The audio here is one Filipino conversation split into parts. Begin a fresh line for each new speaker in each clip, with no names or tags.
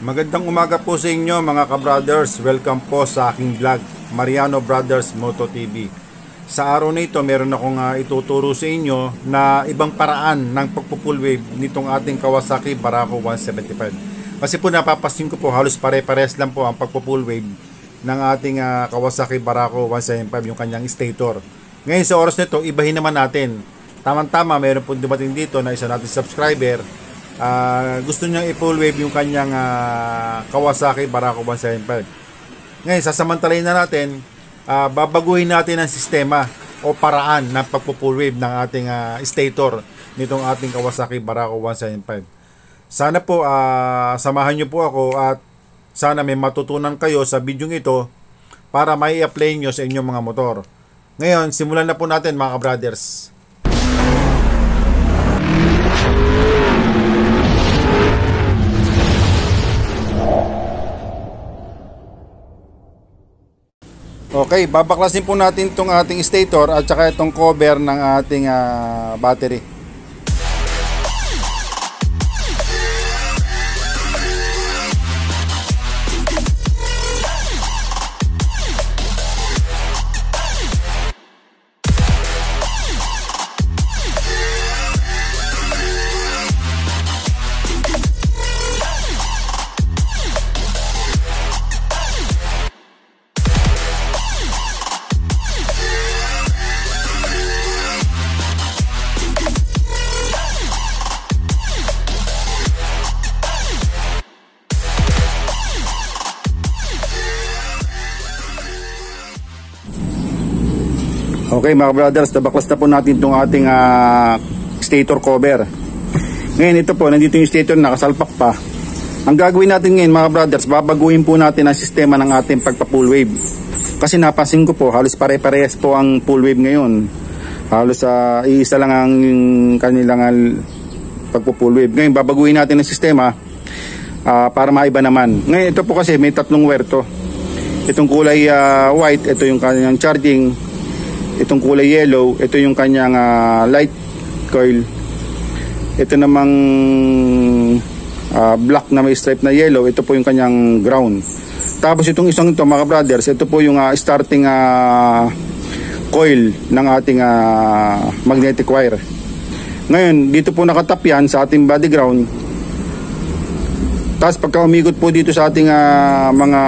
Magandang umaga po sa inyo mga ka-brothers. Welcome po sa aking vlog, Mariano Brothers Moto TV. Sa araw na ito, meron akong ituturo sa inyo na ibang paraan ng pagpo-full wave nitong ating Kawasaki Barako 175. Kasi po napapasin ko po, halos pare-pares lang po ang pagpo-full wave ng ating Kawasaki Barako 175, yung kanyang stator. Ngayon sa oras nito, ibahin naman natin. Tamang-tama, meron po dumating dito na isa nating subscriber. Gusto niyang i-full wave yung kanyang Kawasaki Barako 175. Ngayon sasamantalayin na natin, babaguhin natin ang sistema o paraan ng pagpo-full wave ng ating stator nitong ating Kawasaki Barako 175. Sana po samahan niyo po ako at sana may matutunan kayo sa video ito para may i-apply nyo sa inyong mga motor. Ngayon simulan na po natin mga ka-brothers. Okay, babaklasin po natin itong ating stator at saka itong cover ng ating battery. Okay mga brothers, nabaklas na po natin itong ating stator cover. Ngayon ito po, nandito yung stator, nakasalpak pa. Ang gagawin natin ngayon mga brothers, babaguhin po natin ang sistema ng ating pagpa-full wave. Kasi napansin ko po, halos pare-parehas po ang full wave ngayon. Halos iisa lang ang kanilang pagpa-full wave. Ngayon babaguhin natin ang sistema para maiba naman. Ngayon ito po kasi may tatlong wire to. Itong kulay white, ito yung kanyang charging. Itong kulay yellow, ito yung kanyang light coil. Ito namang black na may stripe na yellow, ito po yung kanyang ground. Tapos itong isang ito mga brothers, ito po yung starting coil ng ating magnetic wire. Ngayon dito po nakatap yan sa ating body ground. Tapos pagka umikot po dito sa ating mga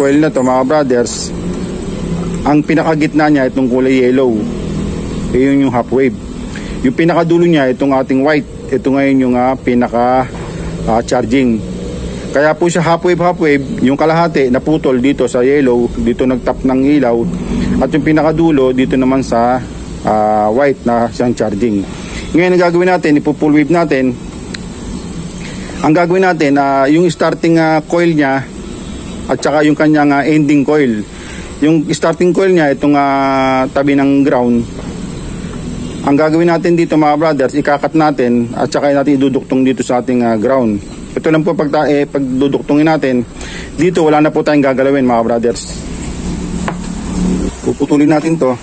coil na to mga brothers, ang pinakagitna niya itong kulay yellow, yun yung half wave. Yung pinakadulo niya itong ating white, ito ngayon yung pinaka charging. Kaya po siya half wave, yung kalahati naputol dito sa yellow, dito nagtap ng ilaw, at yung pinakadulo dito naman sa white na siyang charging. Ngayon ang gagawin natin, ipo-full wave natin. Ang gagawin natin, yung starting coil niya at saka yung kanyang ending coil. Yung starting coil niya, itong tabi ng ground. Ang gagawin natin dito mga brothers, ikakat natin at saka natin iduduktong dito sa ating ground. Ito lang po pagduduktongin natin. Dito wala na po tayong gagalawin mga brothers. Puputulin natin to.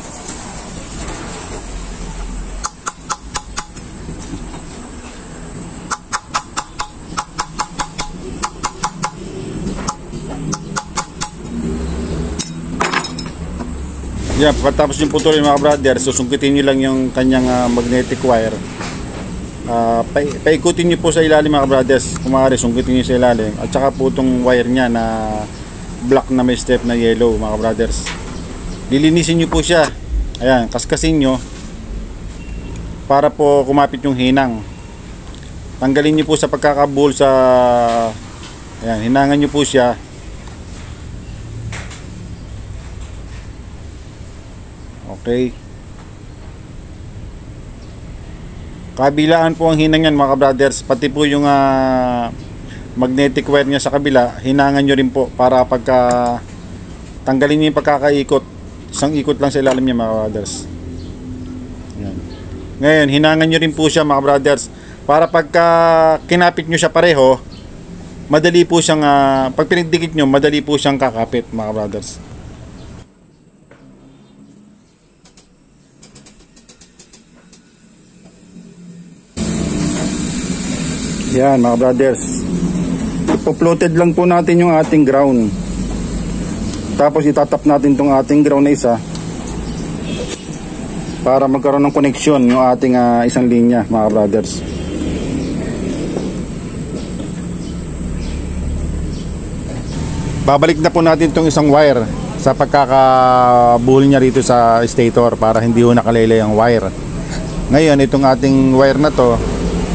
Yan, pagkatapos yung putulin mga brothers, susungkitin nyo lang yung kanyang magnetic wire. Paikutin nyo po sa ilalim mga brothers, kung maaari sungkitin nyo sa ilalim. At saka po itong wire nya na black na may step na yellow mga brothers. Lilinisin nyo po siya. Ayan, kaskasin nyo para po kumapit yung hinang. Tanggalin nyo po sa pagkakabuhol sa, ayan, hinangan nyo po siya. Okay. Kabilaan po ang hinang yan mga brothers, pati po yung magnetic wire niya sa kabila, hinangan nyo rin po para pagka tanggalin nyo yung pagkakaikot, isang ikot lang sa ilalim niya mga brothers. Yan. Ngayon hinangan nyo rin po siya mga brothers para pagka kinapit nyo siya pareho, madali po siyang pag pinagdikit nyo, madali po siyang kakapit mga brothers. Yan mga brothers, Po-floated lang po natin yung ating ground. Tapos itatap natin tong ating ground na isa para magkaroon ng connection yung ating isang linya, mga brothers. Babalik na po natin tong isang wire sa pagkakabuhol niya rito sa stator para hindi ho nakalele ang wire. Ngayon itong ating wire na to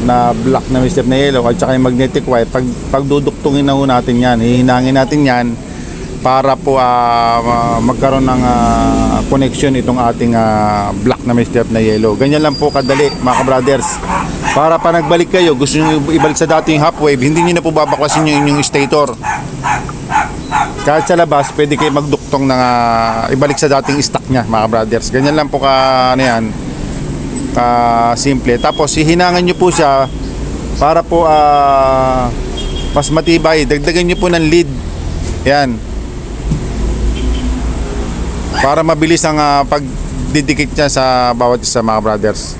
na black na may step na yellow at saka yung magnetic wire, pagduduktungin na ho natin yan, hihinangin natin yan para po magkaroon ng connection itong ating black na may step na yellow. Ganyan lang po kadali, mga brothers. Para pa nagbalik kayo, gusto nyo ibalik sa dating half wave, hindi nyo na po babaklasin yung inyong stator. Kahit sa labas, pwede kayo magduktong ng ibalik sa dating stock nya, mga brothers. Ganyan lang po simple. Tapos hihinangan nyo po siya para po mas matibay. Dagdagan nyo po ng lead. Yan. Para mabilis ang pagdidikit niya sa bawat isa, mga brothers.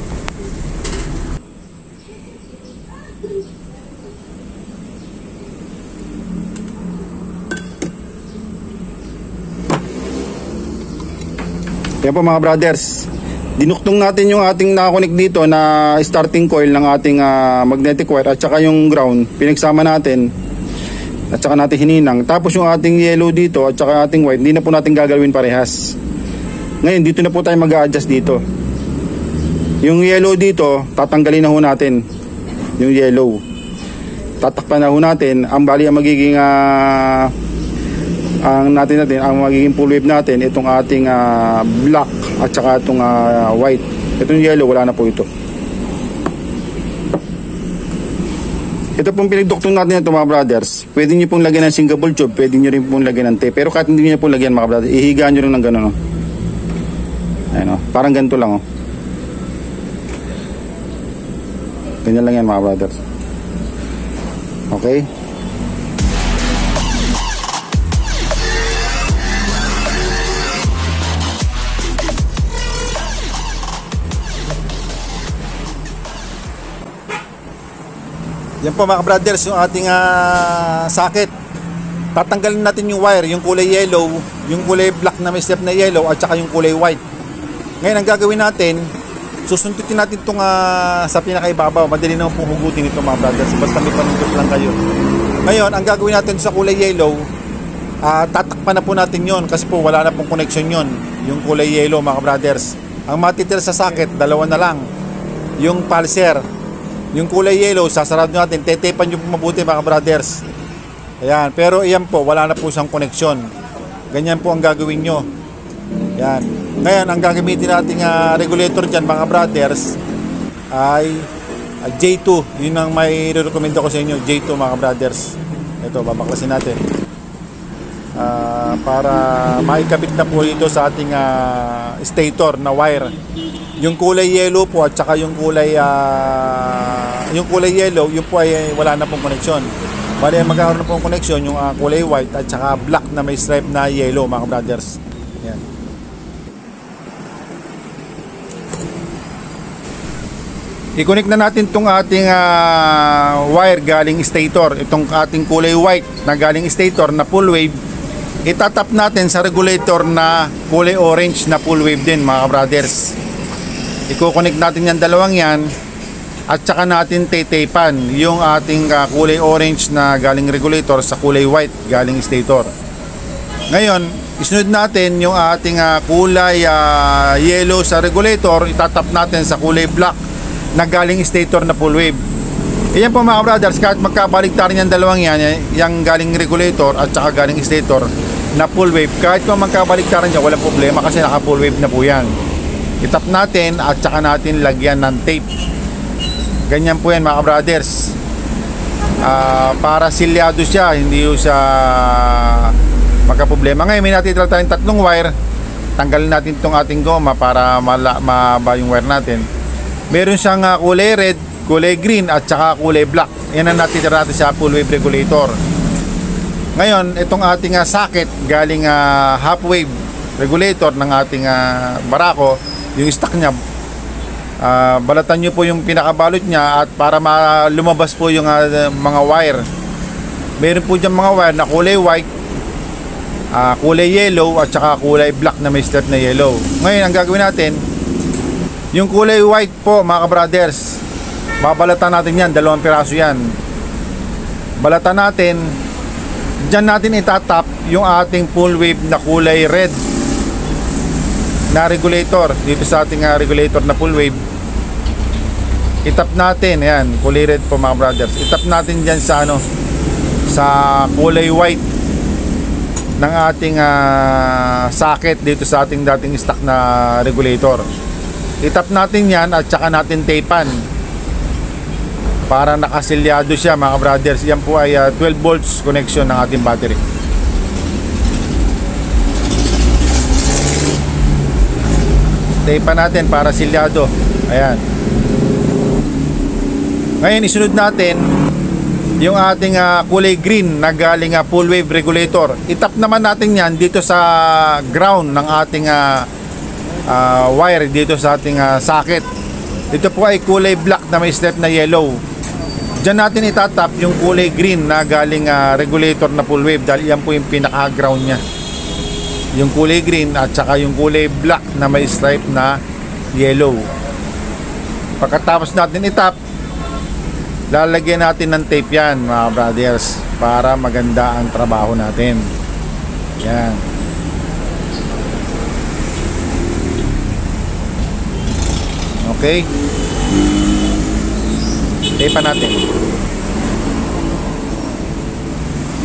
Yan po, mga brothers. Dinuktong natin yung ating nakakonek dito na starting coil ng ating magnetic wire at saka yung ground. Pinagsama natin at saka natin hininang. Tapos yung ating yellow dito at saka ating white, hindi na po natin gagawin parehas. Ngayon dito na po tayo mag-a-adjust dito. Yung yellow dito, tatanggalin na ho natin. Yung yellow tatakpan na ho natin. Ang bali ang magiging ang magiging full wave natin itong ating black at saka itong white. Itong yellow wala na po ito. Ito pong pinagduktong natin ito, mga brothers. Pwede nyo pong lagyan ng singable tube, pwede nyo rin pong lagyan ng tape. Pero kahit hindi nyo pong lagyan, mga brothers, ihiga nyo rin ng gano'n, oh. Ayan, oh. Parang ganito lang, oh. Ganyan lang yan, mga brothers. Okay. Yan po, mga brothers, yung ating socket. Tatanggalin natin yung wire, yung kulay yellow, yung kulay black na may step na yellow at saka yung kulay white. Ngayon ang gagawin natin, susundutin natin itong sa pinakaibabaw. Madali naman pong hugutin ito, mga brothers, basta may panindot lang kayo. Ngayon ang gagawin natin sa kulay yellow, tatakpan na po natin yon kasi po wala na pong connection yon, yung kulay yellow, mga brothers. Ang matitira sa socket, dalawa na lang, yung pulser. Yung kulay yellow, sasarado natin, tetepan nyo po mabuti, mga brothers. Ayan, pero iyan po, wala na po siyang koneksyon. Ganyan po ang gagawin nyo. Ayan. Ngayon, ang gagamitin nating regulator dyan, mga brothers, ay J2. Yun ang may recommend ko sa inyo, J2, mga brothers. Ito, babaklasin natin. Para maikabit na po ito sa ating stator na wire. Yung kulay yellow po at saka yung kulay yellow, yun po ay wala na pong koneksyon. Bali magkakaroon na pong koneksyon yung kulay white at saka black na may stripe na yellow, mga brothers. Yan. I-connect na natin itong ating wire galing stator. Itong ating kulay white na galing stator na full wave, itatap natin sa regulator na kulay orange na full wave din, mga brothers. I-connect natin yung dalawang yan at saka natin tetapan yung ating kulay orange na galing regulator sa kulay white galing stator. Ngayon, isunod natin yung ating kulay yellow sa regulator, itatap natin sa kulay black na galing stator na full wave. Iyan po, mga brothers, kahit magkabaligtaran yung dalawang yan, yung galing regulator at saka galing stator na full wave, kahit kung magkabaligtaran niya, walang problema kasi naka full wave na po yan. Itap natin at saka natin lagyan ng tape. Ganyan po yan, mga brothers. Para silyado siya, hindi siya magka-problema. Ngayon may natitira tayong tatlong wire. Tanggalin natin itong ating goma para maba yung wire natin. Meron siyang kulay red, kulay green at saka kulay black. Yan ang natitira natin sa full wave regulator. Ngayon itong ating socket galing half wave regulator ng ating barako, yung stock niya, balatan nyo po yung pinakabalot niya at para lumabas po yung mga wire. Meron po dyan mga wire na kulay white, kulay yellow at saka kulay black na may strip na yellow. Ngayon ang gagawin natin, yung kulay white po mga ka-brothers, babalatan natin yan, 2 piraso yan. Balatan natin, dyan natin itatap yung ating full wave na kulay red na regulator. Dito sa ating regulator na full wave, itap natin, ayan, kulay red po mga brothers. Itap natin dyan sa sa kulay white ng ating socket dito sa ating dating stock na regulator. Itap natin yan at saka natin tapean para nakasilyado siya mga brothers. Yan po ay 12 volts connection ng ating battery. Tapean natin para silyado. Ayan. Ngayon isunod natin yung ating kulay green na galing full wave regulator. Itap naman natin yan dito sa ground ng ating wire dito sa ating socket. Ito po ay kulay black na may step na yellow. Diyan natin itatap yung kulay green na galing regulator na full wave dahil yan po yung pinaka ground nya. Yung kulay green at saka yung kulay black na may stripe na yellow. Pagkatapos natin itap, lalagyan natin ng tape yan mga brothers para maganda ang trabaho natin. Yan. Okay. Tape natin.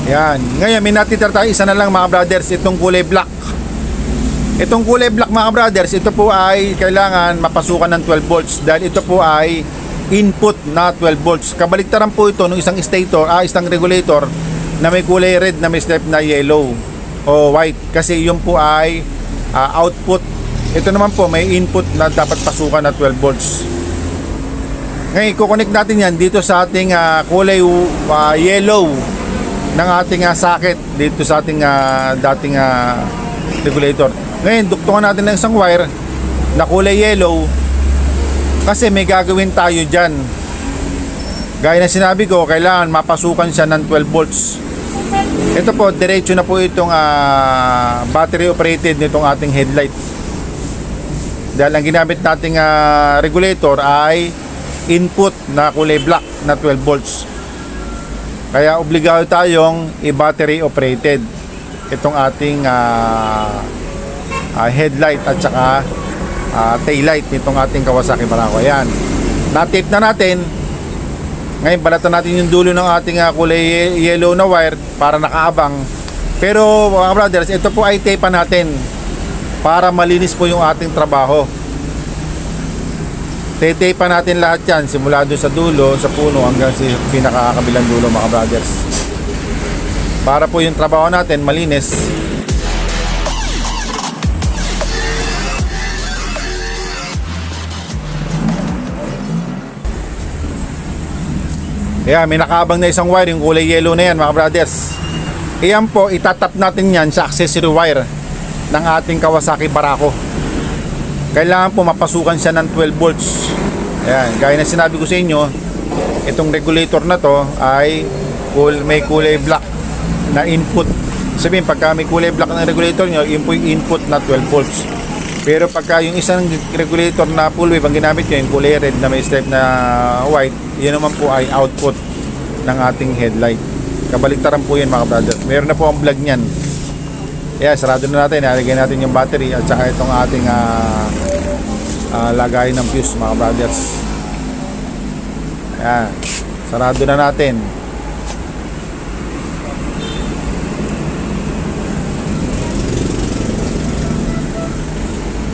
Yan. Ngayon may natitira tayo, isa na lang mga brothers, itong kulay black. Itong kulay black mga brothers, ito po ay kailangan mapasukan ng 12 volts dahil ito po ay input na 12 volts. Kabaliktaran po ito ng isang stator, isang regulator na may kulay red na may step na yellow o white kasi yun po ay output. Ito naman po may input na dapat pasukan na 12 volts. Ngayon i-connect natin yan dito sa ating kulay yellow ng ating socket dito sa ating dating regulator. Ngayon duktungan natin ng isang wire na kulay yellow kasi may gagawin tayo dyan. Gaya na sinabi ko, kailangan mapasukan siya ng 12 volts. Ito po, diretso na po itong battery operated nitong ating headlight. Dahil ang ginamit nating regulator ay input na kulay black na 12 volts. Kaya obligado tayong i-battery operated itong ating headlight at saka taillight nitong ating Kawasaki Barako. Ayan, na-tape na natin. Ngayon balatan natin yung dulo ng ating kulay yellow na wire para nakaabang. Pero mga brothers, ito po ay tape natin para malinis po yung ating trabaho. Tape natin lahat yan simula doon sa dulo, sa puno hanggang sa pinakakabilang dulo mga brothers, para po yung trabaho natin malinis. Ayan, may nakaabang na isang wire, yung kulay yellow na yan mga brothers. Ayan po, itatap natin yan sa accessory wire ng ating Kawasaki Barako. Kailangan po mapasukan siya ng 12 volts. Ayan, gaya na sinabi ko sa inyo, itong regulator na to ay may kulay black na input. Sabihin, pagka may kulay black na regulator nyo, yun po yung input na 12 volts. Pero pagka yung isang regulator na full wave ang ginamit nyo, yung kulay red na may stripe na white, yun naman po ay output ng ating headlight. Kabaliktaran po yun mga brother. Meron na po ang vlog nyan. Yeah, sarado na natin. Nalagay natin yung battery at saka itong ating lagay ng fuse mga brothers. Ayan, sarado na natin.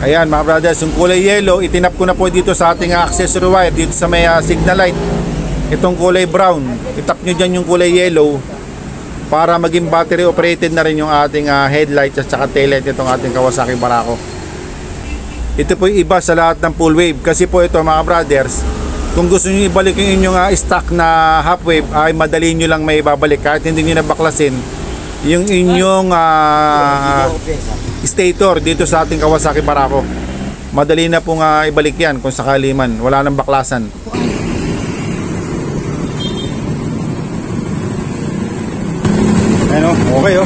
Ayan mga brothers, yung kulay yellow itinap ko na po dito sa ating accessory wire dito sa may signal light. Itong kulay brown, itap nyo dyan yung kulay yellow para maging battery operated na rin yung ating headlight at saka taillight itong ating Kawasaki Barako. Ito po yung iba sa lahat ng full wave kasi po ito mga brothers, kung gusto nyo ibalik yung inyong stock na half wave ay madali nyo lang may babalik kahit hindi nyo nabaklasin yung inyong stator dito sa ating Kawasaki Barako. Madali na pong ibalik yan kung sakali man, wala nang baklasan. Ayan o, okay o.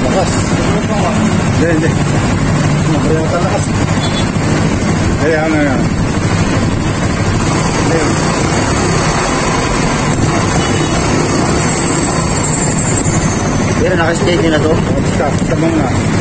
Lakas. Hindi. Nabayang lakas. Ayan na yan. Ayan.
Pero naka-steady na to.
Stop. Stop muna.